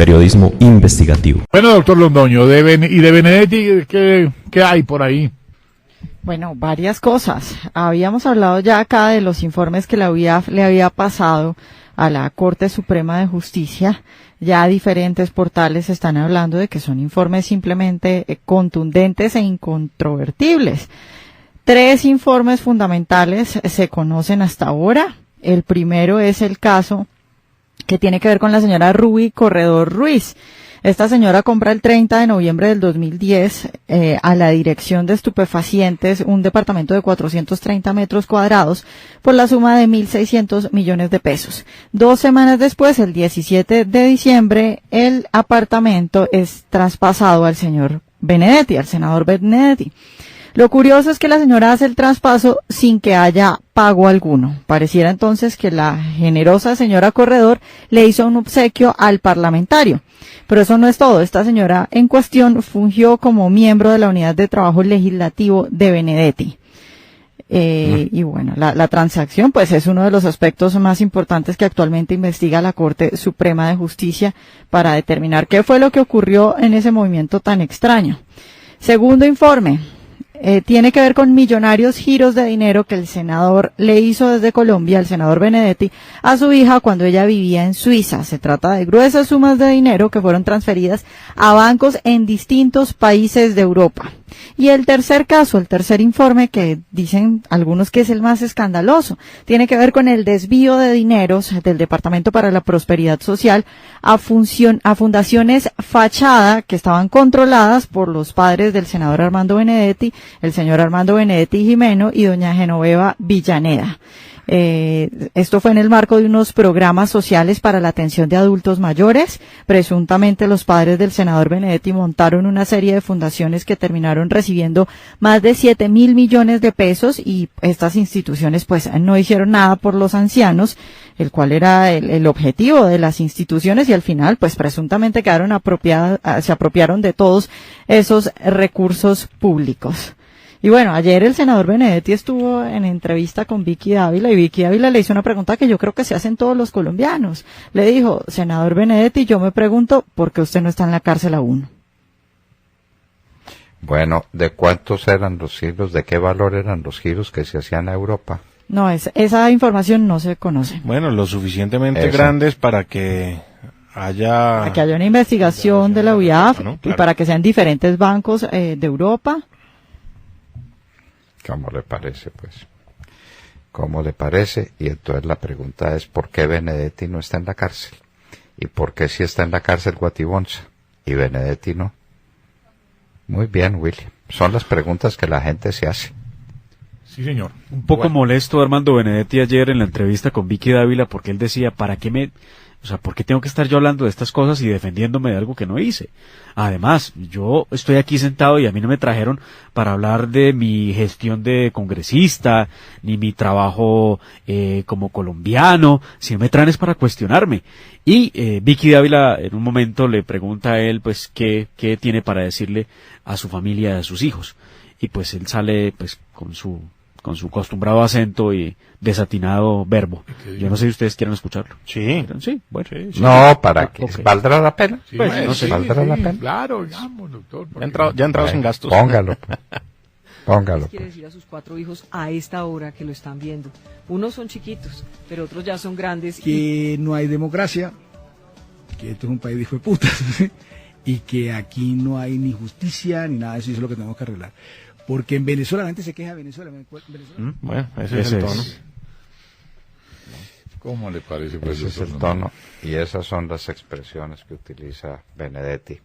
periodismo investigativo. Bueno, doctor Londoño, de Benedetti, ¿qué hay por ahí? Bueno, varias cosas. Habíamos hablado ya acá de los informes que la UIAF le había pasado a la Corte Suprema de Justicia. Ya diferentes portales están hablando de que son informes simplemente contundentes e incontrovertibles. 3 informes fundamentales se conocen hasta ahora. El primero es el caso que tiene que ver con la señora Ruby Corredor Ruiz. Esta señora compra el 30 de noviembre del 2010 a la Dirección de Estupefacientes un departamento de 430 metros cuadrados por la suma de 1.600 millones de pesos. 2 semanas después, el 17 de diciembre, el apartamento es traspasado al señor Benedetti, al senador Benedetti. Lo curioso es que la señora hace el traspaso sin que haya pago alguno. Pareciera entonces que la generosa señora Corredor le hizo un obsequio al parlamentario. Pero eso no es todo. Esta señora en cuestión fungió como miembro de la Unidad de Trabajo Legislativo de Benedetti. Y bueno, la transacción pues es uno de los aspectos más importantes que actualmente investiga la Corte Suprema de Justicia para determinar qué fue lo que ocurrió en ese movimiento tan extraño. Segundo informe. Tiene que ver con millonarios giros de dinero que el senador le hizo desde Colombia, el senador Benedetti, a su hija cuando ella vivía en Suiza. Se trata de gruesas sumas de dinero que fueron transferidas a bancos en distintos países de Europa. Y el tercer caso, el tercer informe, que dicen algunos que es el más escandaloso, tiene que ver con el desvío de dineros del Departamento para la Prosperidad Social a fundaciones fachada que estaban controladas por los padres del senador Armando Benedetti, el señor Armando Benedetti Jimeno y doña Genoveva Villaneda. Esto fue en el marco de unos programas sociales para la atención de adultos mayores. Presuntamente los padres del senador Benedetti montaron una serie de fundaciones que terminaron recibiendo más de 7.000 millones de pesos y estas instituciones pues no hicieron nada por los ancianos, el cual era el objetivo de las instituciones, y al final pues presuntamente se apropiaron de todos esos recursos públicos. Y bueno, ayer el senador Benedetti estuvo en entrevista con Vicky Dávila y Vicky Dávila le hizo una pregunta que yo creo que se hacen todos los colombianos. Le dijo, senador Benedetti, yo me pregunto, ¿por qué usted no está en la cárcel aún? Bueno, ¿de cuántos eran los giros? ¿De qué valor eran los giros que se hacían a Europa? No, esa información no se conoce. Bueno, lo suficientemente grandes para que haya una investigación de la UIAF, ¿no? Claro. Y para que sean diferentes bancos de Europa. ¿Cómo le parece, pues? ¿Cómo le parece? Y entonces la pregunta es, ¿por qué Benedetti no está en la cárcel? ¿Y por qué si está en la cárcel Guatibonza y Benedetti no? Muy bien, William. Son las preguntas que la gente se hace. Sí, señor. Un poco molesto Armando Benedetti ayer en la entrevista con Vicky Dávila porque él decía, ¿por qué tengo que estar yo hablando de estas cosas y defendiéndome de algo que no hice? Además, yo estoy aquí sentado y a mí no me trajeron para hablar de mi gestión de congresista, ni mi trabajo como colombiano, si me traen es para cuestionarme. Y Vicky Dávila en un momento le pregunta a él, pues, qué tiene para decirle a su familia y a sus hijos. Y pues él sale, pues, con su acostumbrado acento y desatinado verbo. Yo no sé si ustedes quieren escucharlo. Sí. Sí, bueno. Sí. No, ¿para qué? Okay. ¿Valdrá la pena? Sí, pues, no sé. ¿Valdrá la pena? Claro, digamos, doctor. Ya entrados en gastos. Póngalo. ¿Qué quiere decir a sus 4 hijos a esta hora que lo están viendo? Unos son chiquitos, pero otros ya son grandes. Que no hay democracia, que esto es un país de hijo de putas, y que aquí no hay ni justicia ni nada de eso, y eso es lo que tenemos que arreglar. Porque en Venezuela la gente se queja de Venezuela. Bueno, ese es el tono. ¿Cómo le parece? Pues ese es el tono y esas son las expresiones que utiliza Benedetti.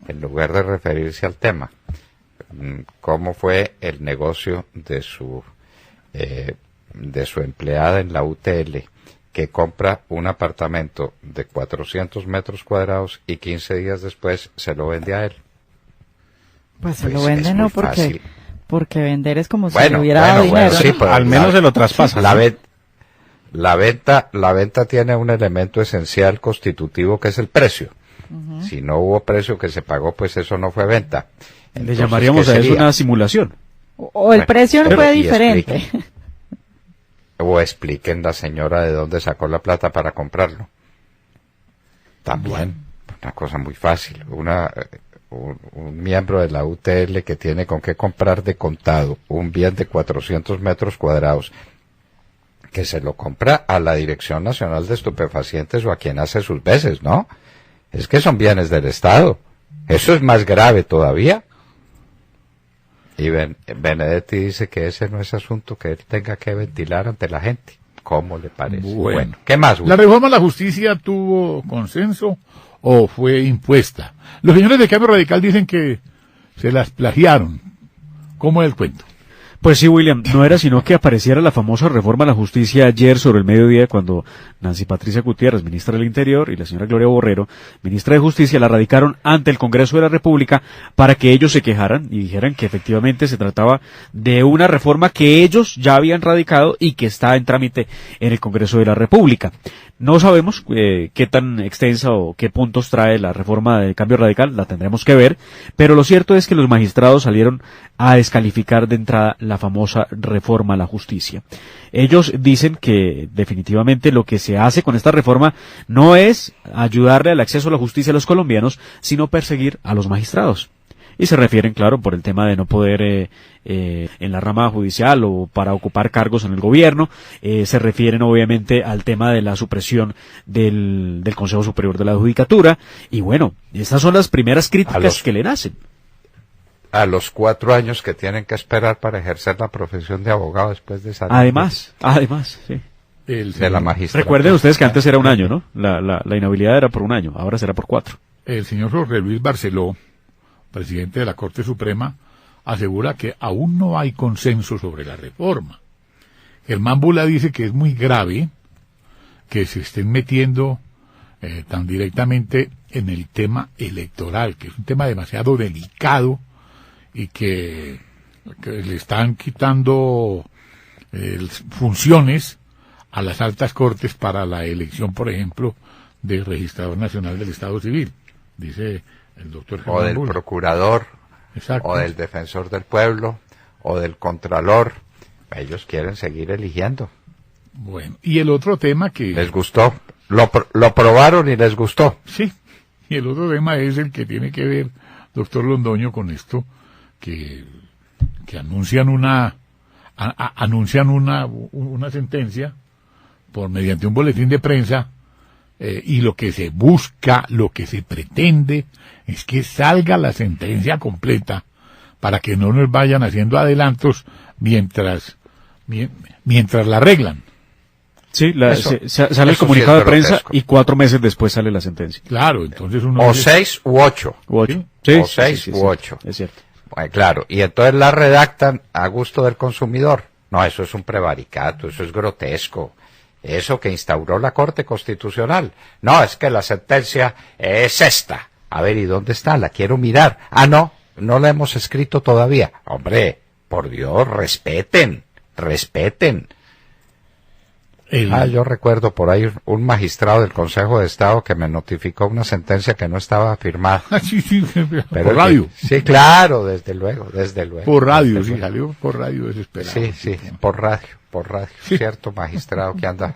En lugar de referirse al tema, cómo fue el negocio de su empleada en la UTL, que compra un apartamento de 400 metros cuadrados y 15 días después se lo vende a él. Pues se lo vende no porque vender es como si le hubiera dado dinero. Sí, pero al menos se lo traspasa. La venta tiene un elemento esencial constitutivo que es el precio. Uh-huh. Si no hubo precio que se pagó, pues eso no fue venta. Entonces, le llamaríamos a eso una simulación. O el precio no fue diferente. Expliquen la señora de dónde sacó la plata para comprarlo. También. una cosa muy fácil. Un miembro de la UTL que tiene con qué comprar de contado un bien de 400 metros cuadrados, que se lo compra a la Dirección Nacional de Estupefacientes o a quien hace sus veces, ¿no? Es que son bienes del Estado. Eso es más grave todavía. Y Benedetti dice que ese no es asunto que él tenga que ventilar ante la gente. ¿Cómo le parece? Bueno, ¿qué más? ¿La reforma a la justicia tuvo consenso o fue impuesta? Los señores de Cambio Radical dicen que se las plagiaron. ¿Cómo es el cuento? Pues sí, William, no era sino que apareciera la famosa reforma a la justicia ayer sobre el mediodía cuando Nancy Patricia Gutiérrez, ministra del Interior, y la señora Gloria Borrero, ministra de Justicia, la radicaron ante el Congreso de la República para que ellos se quejaran y dijeran que efectivamente se trataba de una reforma que ellos ya habían radicado y que está en trámite en el Congreso de la República. No sabemos qué tan extensa o qué puntos trae la reforma del Cambio Radical, la tendremos que ver, pero lo cierto es que los magistrados salieron a descalificar de entrada la famosa reforma a la justicia. Ellos dicen que definitivamente lo que se hace con esta reforma no es ayudarle al acceso a la justicia a los colombianos, sino perseguir a los magistrados. Y se refieren, claro, por el tema de no poder en la rama judicial o para ocupar cargos en el gobierno. Se refieren, obviamente, al tema de la supresión del Consejo Superior de la Judicatura. Y bueno, estas son las primeras críticas que le hacen. A los 4 años que tienen que esperar para ejercer la profesión de abogado después de salir. Además, sí. De la magistratura. Recuerden ustedes que antes era 1 año, ¿no? La inhabilidad era por 1 año, ahora será por 4. El señor Jorge Luis Barceló, presidente de la Corte Suprema, asegura que aún no hay consenso sobre la reforma. Germán Bula dice que es muy grave que se estén metiendo tan directamente en el tema electoral, que es un tema demasiado delicado y que le están quitando funciones a las altas cortes para la elección, por ejemplo, del registrador nacional del Estado Civil, dice el doctor Germán o del Bula. Procurador. Exacto. O del Defensor del Pueblo, o del Contralor. Ellos quieren seguir eligiendo. Bueno, y el otro tema que... Les gustó. Lo probaron y les gustó. Sí, y el otro tema es el que tiene que ver, doctor Londoño, con esto, que anuncian una sentencia mediante un boletín de prensa, y lo que se busca, lo que se pretende, es que salga la sentencia completa para que no nos vayan haciendo adelantos mientras la arreglan. Sí, sale el comunicado de prensa y 4 meses después sale la sentencia. Claro, entonces uno... O 6 u 8. Sí, o 6 u 8. Es cierto. Bueno, claro, y entonces la redactan a gusto del consumidor. No, eso es un prevaricato, eso es grotesco. Eso que instauró la Corte Constitucional. No, es que la sentencia es esta. A ver, ¿y dónde está? La quiero mirar. Ah, no la hemos escrito todavía. Hombre, por Dios, respeten. Yo recuerdo por ahí un magistrado del Consejo de Estado que me notificó una sentencia que no estaba firmada. Sí, pero por radio. Sí, claro, desde luego. Por radio, sí, salió por radio desesperado. Sí, por radio, sí. Cierto magistrado que anda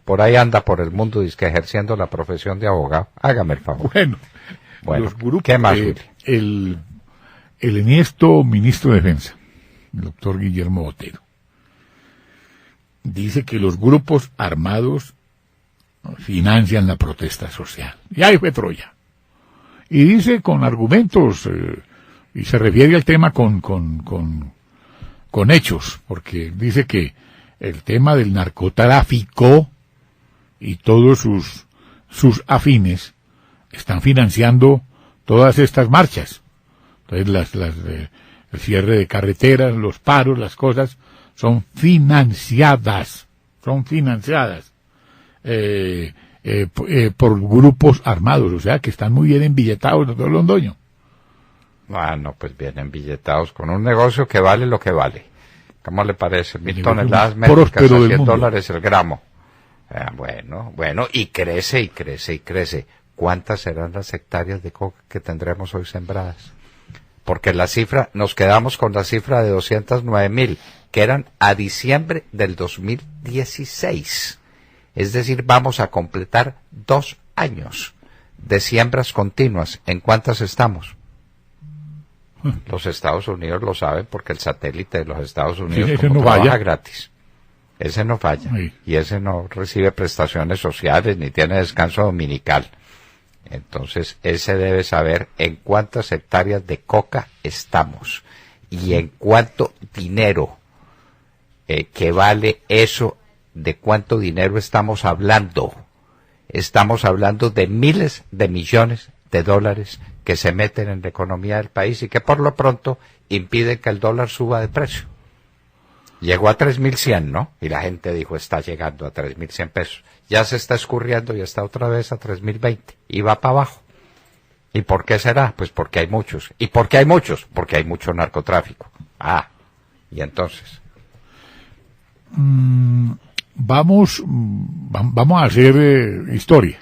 por ahí, anda por el mundo dizque ejerciendo la profesión de abogado. Hágame el favor. Bueno, los grupos, ¿qué más? El enhiesto ministro de Defensa, el doctor Guillermo Botero, dice que los grupos armados financian la protesta social. Y ahí fue Troya. Y dice con argumentos, y se refiere al tema con hechos, porque dice que el tema del narcotráfico y todos sus afines están financiando todas estas marchas. Entonces el cierre de carreteras, los paros, las cosas son financiadas por grupos armados, o sea que están muy bien embilletados, doctor Londoño. Bueno, pues bien embilletados con un negocio que vale lo que vale. ¿Cómo le parece? 1.000 toneladas métricas a $100 el gramo. Bueno, y crece. ¿Cuántas serán las hectáreas de coca que tendremos hoy sembradas? Porque nos quedamos con la cifra de 209.000, que eran a diciembre del 2016. Es decir, vamos a completar 2 años de siembras continuas, ¿en cuántas estamos? Los Estados Unidos lo saben porque el satélite de los Estados Unidos ese como no trabaja falla. gratis. Ese no falla. Sí. Y ese no recibe prestaciones sociales ni tiene descanso dominical. Entonces, ese debe saber en cuántas hectáreas de coca estamos y en cuánto dinero que vale eso, de cuánto dinero estamos hablando. Estamos hablando de miles de millones de dólares que se meten en la economía del país y que por lo pronto impiden que el dólar suba de precio. Llegó a 3.100, ¿no? Y la gente dijo, está llegando a 3.100 pesos. Ya se está escurriendo y está otra vez a 3.020. Y va para abajo. ¿Y por qué será? Pues porque hay muchos. ¿Y por qué hay muchos? Porque hay mucho narcotráfico. Ah, y entonces. Vamos a hacer historia.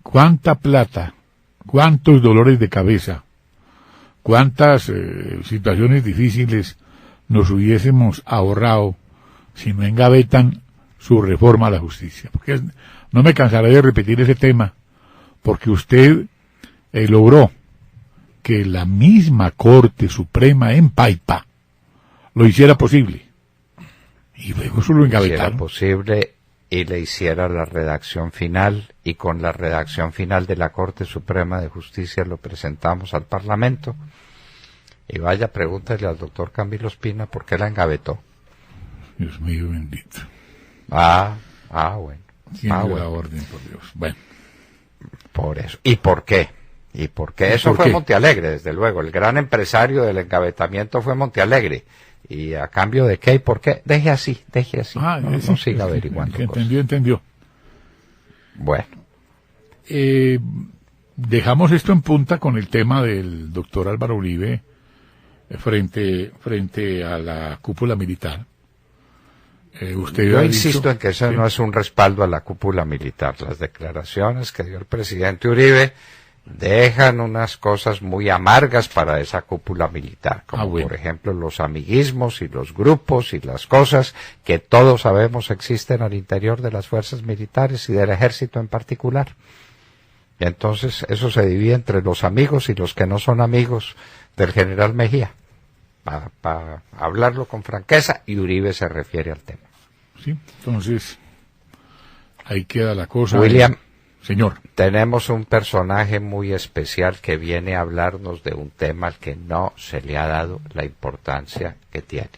¿Cuánta plata, cuántos dolores de cabeza, cuántas situaciones difíciles nos hubiésemos ahorrado si no engavetan su reforma a la justicia? Porque no me cansaré de repetir ese tema, porque usted logró que la misma Corte Suprema en Paipa lo hiciera posible. Y luego eso lo engavetaron. Hiciera posible y le hiciera la redacción final, y con la redacción final de la Corte Suprema de Justicia lo presentamos al Parlamento. Y vaya, pregúntale al doctor Camilo Espina por qué la engavetó. Dios mío bendito. Bueno. La orden, por Dios. Bueno. Por eso. ¿Y por qué? ¿Y por qué? Eso ¿Por fue qué? Montealegre, desde luego. El gran empresario del engavetamiento fue Montealegre. ¿Y a cambio de qué y por qué? Deje así. No siga averiguando cosas. Entendió. Bueno. Dejamos esto en punta con el tema del doctor Álvaro Uribe frente a la cúpula militar. Usted Yo ha insisto dicho, en que eso sí, no es un respaldo a la cúpula militar. Las declaraciones que dio el presidente Uribe dejan unas cosas muy amargas para esa cúpula militar, como bueno. por ejemplo los amiguismos y los grupos y las cosas que todos sabemos existen al interior de las fuerzas militares y del ejército en particular. Y entonces eso se divide entre los amigos y los que no son amigos del general Mejía, para hablarlo con franqueza, y Uribe se refiere al tema. sí, entonces ahí queda la cosa. William, señor, tenemos un personaje muy especial que viene a hablarnos de un tema al que no se le ha dado la importancia que tiene.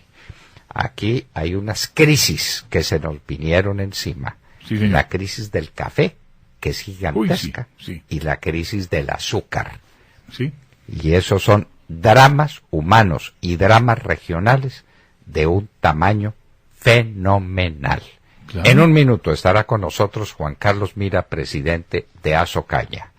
Aquí hay unas crisis que se nos vinieron encima. Sí, señor. La crisis del café, que es gigantesca, sí. y la crisis del azúcar. sí, Y esos son dramas humanos y dramas regionales de un tamaño fenomenal. claro. En un minuto estará con nosotros Juan Carlos Mira, presidente de Asocaña.